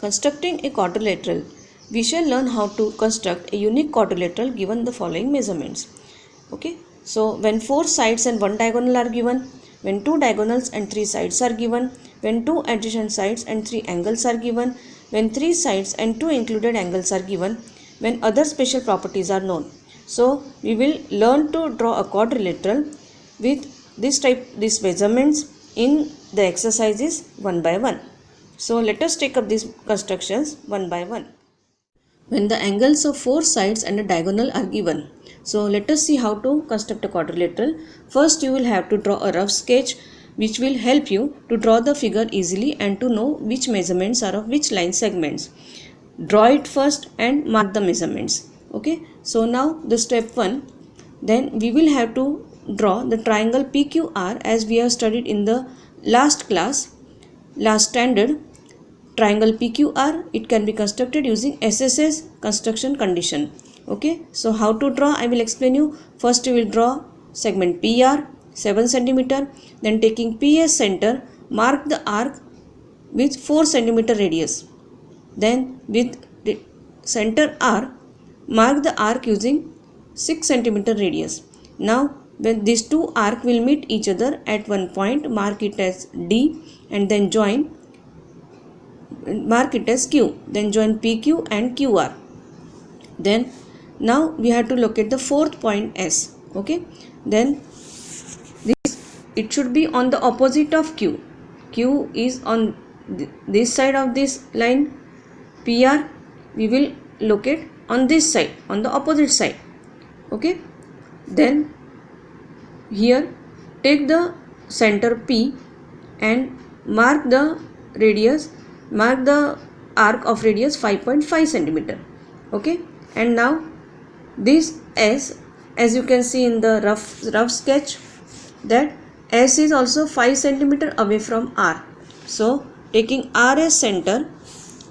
Constructing a quadrilateral. We shall learn how to construct a unique quadrilateral given the following measurements. Okay, so when 4 sides and 1 diagonal are given, when 2 diagonals and 3 sides are given, when 2 adjacent sides and 3 angles are given, when 3 sides and 2 included angles are given, when other special properties are known. So we will learn to draw a quadrilateral with these measurements in the exercises one by one. So let us take up these constructions one by one. When the angles of 4 sides and a diagonal are given. So let us see how to construct a quadrilateral. First you will have to draw a rough sketch which will help you to draw the figure easily and to know which measurements are of which line segments. Draw it first and mark the measurements. Okay, so now the step 1, then we will have to draw the triangle PQR as we have studied in the last standard. Triangle PQR, it can be constructed using SSS construction condition. Okay, so how to draw, I will explain you. First you will draw segment PR 7 cm, then taking PS center, mark the arc with 4 cm radius. Then with the center arc, mark the arc using 6 cm radius. Now when these two arcs will meet each other at one point, mark it as D and then mark it as Q, then join PQ and QR. Then now we have to locate the fourth point S. Okay, then it should be on the opposite of Q. Q is on this side of this line. PR we will locate on this side, on the opposite side. Okay, then here take the center P and mark the radius, mark the arc of radius 5.5 cm. Okay, and now this S, as you can see in the rough sketch, that S is also 5 cm away from R. So taking R as center,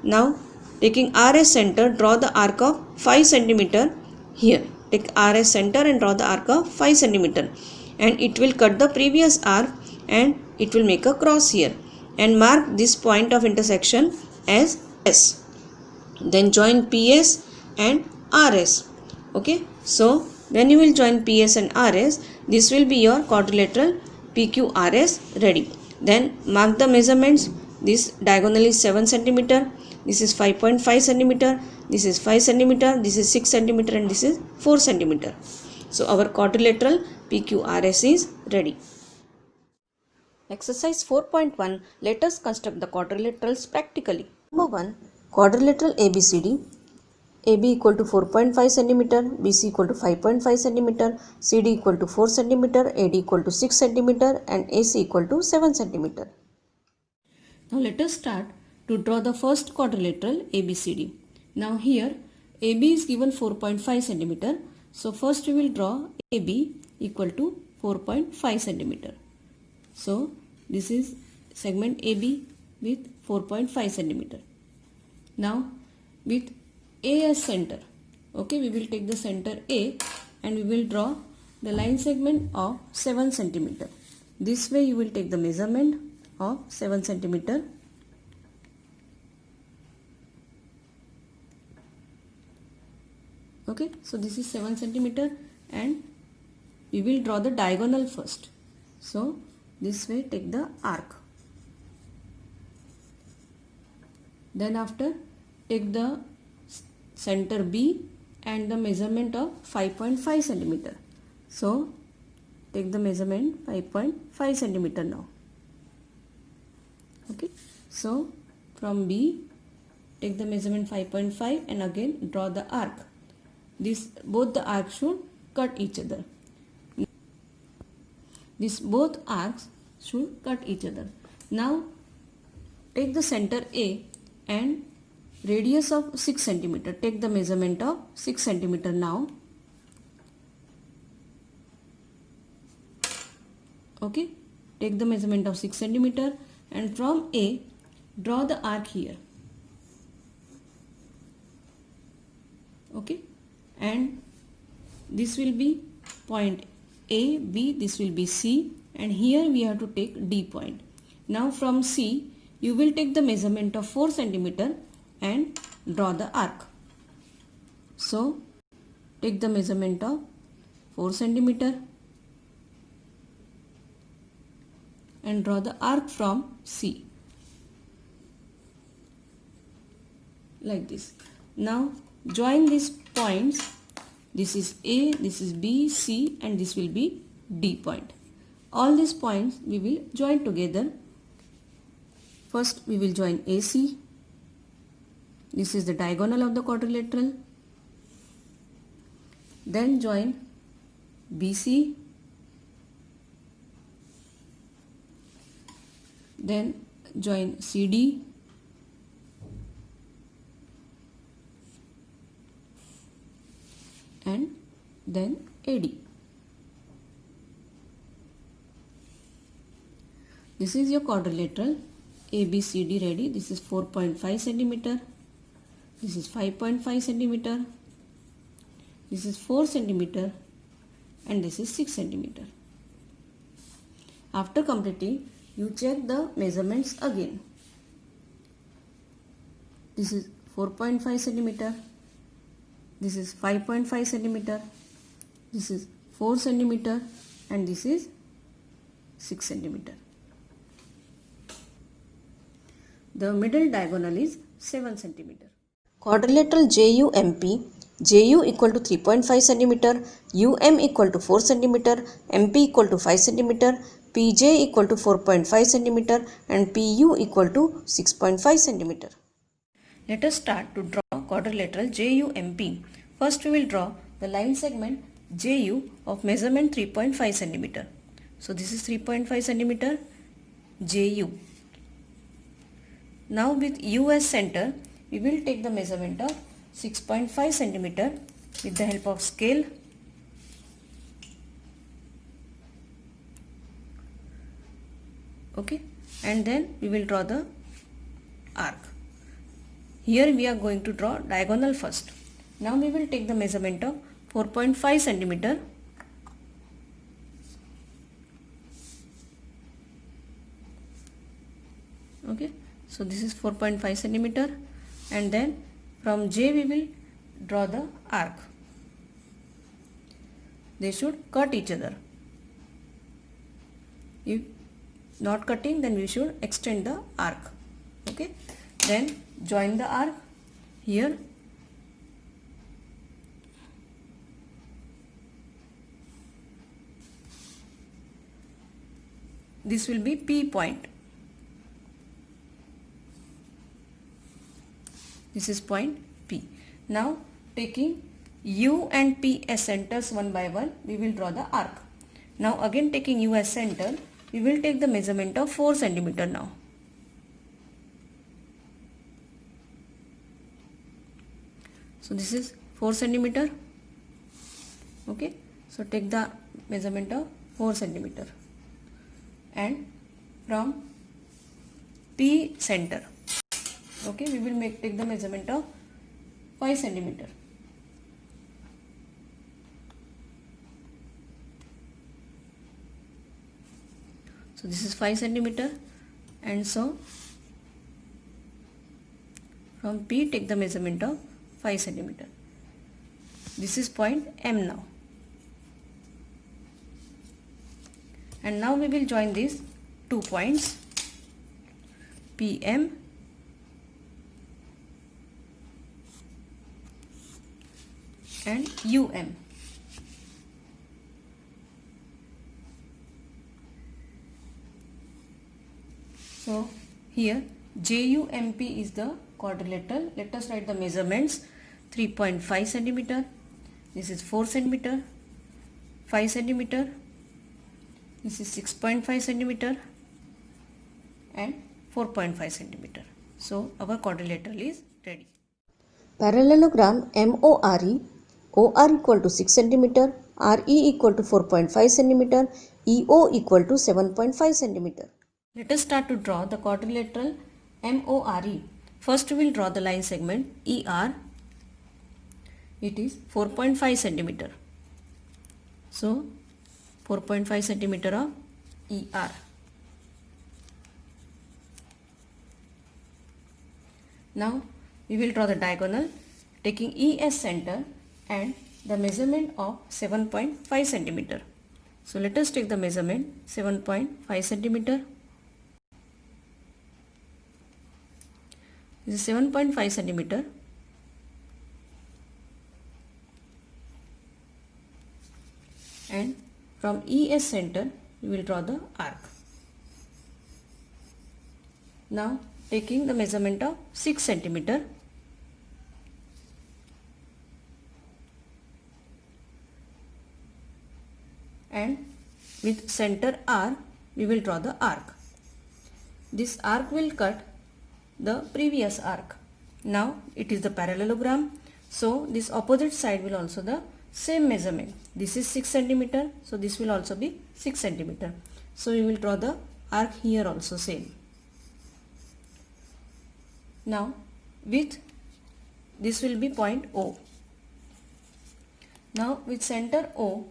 now taking R as center, draw the arc of 5 cm here. Take R as center and draw the arc of 5 cm, and it will cut the previous arc and it will make a cross here, and mark this point of intersection as S. Then join PS and RS. Okay, so when you will join PS and RS, this will be your quadrilateral PQRS ready. Then mark the measurements. This diagonal is 7 cm, this is 5.5 cm, this is 5 cm, this is 6 cm, and this is 4 cm. So our quadrilateral PQRS is ready. Exercise 4.1. Let us construct the quadrilaterals practically. Number 1. Quadrilateral ABCD. AB equal to 4.5 cm, BC equal to 5.5 cm, CD equal to 4 cm, AD equal to 6 cm, and AC equal to 7 cm. Now let us start to draw the first quadrilateral ABCD. Now here AB is given 4.5 cm. So first we will draw AB equal to 4.5 cm. So this is segment AB with 4.5 cm. Now with A as center, okay, we will take the center A and we will draw the line segment of 7 cm. This way you will take the measurement of 7 cm. Okay, so this is 7 cm and we will draw the diagonal first. So this way take the arc. Then after take the center B and the measurement of 5.5 cm. So take the measurement 5.5 cm now. Okay, so from B take the measurement 5.5 and again draw the arc. Both the arcs should cut each other. Both arcs should cut each other. Now take the center A and radius of 6 cm. Take the measurement of 6 cm now. Okay, take the measurement of 6 cm and from A draw the arc here. Okay, and this will be point A, B, this will be C, and here we have to take D point. Now from C you will take the measurement of 4 cm and draw the arc. So take the measurement of 4 cm and draw the arc from C like this. Now join these points. This is A, this is B, C, and this will be D point. All these points we will join together. First we will join AC. This is the diagonal of the quadrilateral. Then join BC. Then join CD. And then AD. This is your quadrilateral ABCD ready. This is 4.5 centimeter. This is 5.5 centimeter. This is 4 centimeter. And this is 6 centimeter. After completing, you check the measurements again. This is 4.5 centimeter. This is 5.5 centimeter. This is 4 centimeter. And this is 6 centimeter. The middle diagonal is 7 centimeter. Quadrilateral JUMP, JU equal to 3.5 cm, UM equal to 4 cm, MP equal to 5 cm, PJ equal to 4.5 cm and PU equal to 6.5 cm. Let us start to draw quadrilateral JUMP. First we will draw the line segment JU of measurement 3.5 cm. So this is 3.5 cm JU. Now with U as center, we will take the measurement of 6.5 cm with the help of scale. Okay, and then we will draw the arc. Here we are going to draw diagonal first. Now we will take the measurement of 4.5 cm. Okay, so this is 4.5 cm, and then from J we will draw the arc. They should cut each other. If not cutting, then we should extend the arc. Okay, then join the arc here. This will be P point. This is point P. Now taking U and P as centers one by one, we will draw the arc. Now again taking U as center, we will take the measurement of 4 cm now. So this is 4 cm. Okay, so take the measurement of 4 cm. And from P center, okay, we will take the measurement of 5 cm. So this is 5 cm, and so from P take the measurement of 5 cm. This is point M now. And now we will join these 2 points PM and UM. So here JUMP is the quadrilateral. Let us write the measurements. 3.5 cm. This is 4 cm. 5 cm. This is 6.5 cm and 4.5 cm. So our quadrilateral is ready. Parallelogram MORE, OR equal to 6 cm, RE equal to 4.5 cm, EO equal to 7.5 cm. Let us start to draw the quadrilateral MORE. First we will draw the line segment ER. It is 4.5 cm. So 4.5 cm of ER. Now we will draw the diagonal taking ES center and the measurement of 7.5 centimeter. So let us take the measurement 7.5 centimeter. This is 7.5 centimeter. And from ES center we will draw the arc. Now taking the measurement of 6 centimeter. And with center R we will draw the arc. This arc will cut the previous arc. Now it is the parallelogram, so this opposite side will also the same measurement. This is 6 centimeter, so this will also be 6 centimeter. So we will draw the arc here also same. Now with this will be point O. Now with center O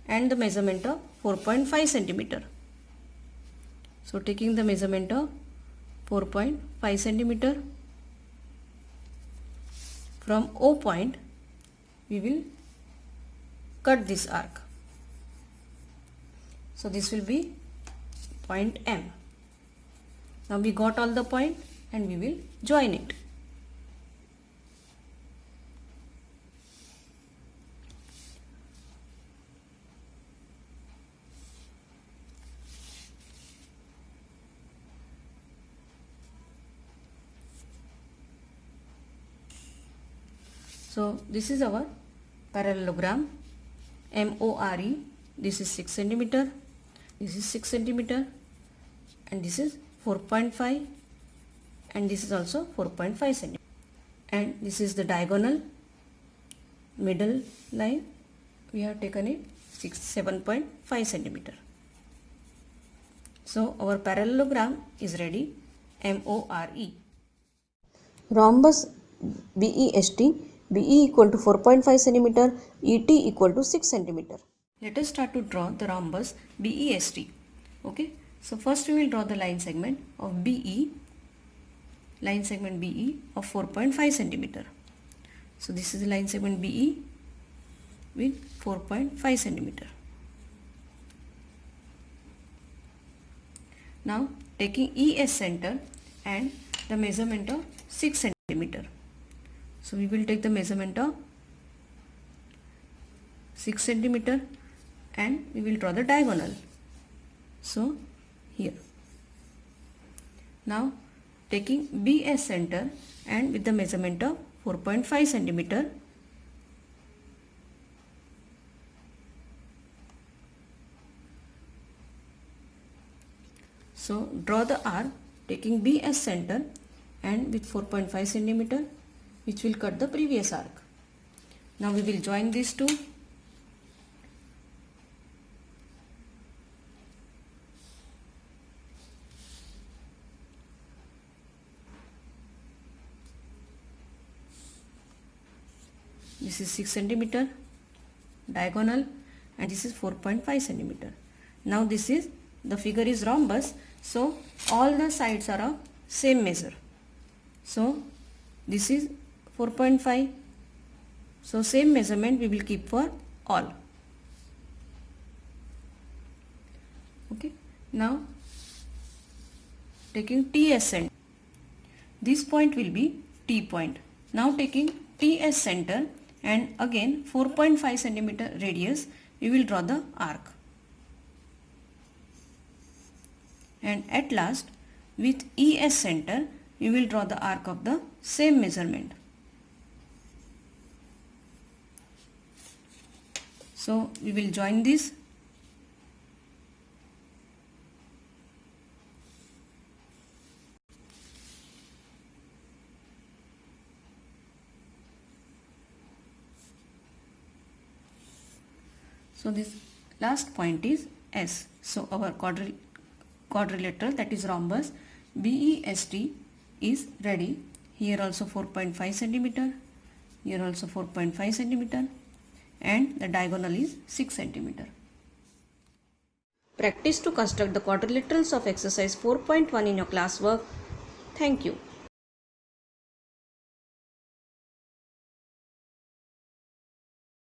and the measurement of 4.5 centimeter. So taking the measurement of 4.5 centimeter, from O point we will cut this arc. So this will be point M. Now we got all the point and we will join it. So this is our parallelogram MORE. This is 6 centimeter, this is 6 centimeter, and this is 4.5, and this is also 4.5 centimeter. And this is the diagonal middle line. We have taken it 7.5 centimeter. So our parallelogram is ready. MORE. Rhombus BEST. BE equal to 4.5 cm, ET equal to 6 cm. Let us start to draw the rhombus BEST. Okay. So first we will draw the line segment of BE. Line segment BE of 4.5 cm. So this is the line segment BE with 4.5 cm. Now taking ES center and the measurement of 6 cm. So we will take the measurement of 6 centimeter and we will draw the diagonal. So here. Now taking BS center and with the measurement of 4.5 centimeter. So draw the arc taking BS center and with 4.5 centimeter, which will cut the previous arc. Now we will join these two. This is 6 centimeter diagonal and this is 4.5 centimeter. Now this is, the figure is rhombus, so all the sides are of same measure. So this is 4.5. So same measurement we will keep for all. Okay. Now taking TS center. This point will be T point. Now taking TS center and again 4.5 centimeter radius, we will draw the arc. And at last with ES center, we will draw the arc of the same measurement. So we will join this. So this last point is S. So our quadrilateral, that is rhombus BEST, is ready. Here also 4.5 centimeter, here also 4.5 centimeter, and the diagonal is 6 centimeter. Practice to construct the quadrilaterals of exercise 4.1 in your classwork. Thank you.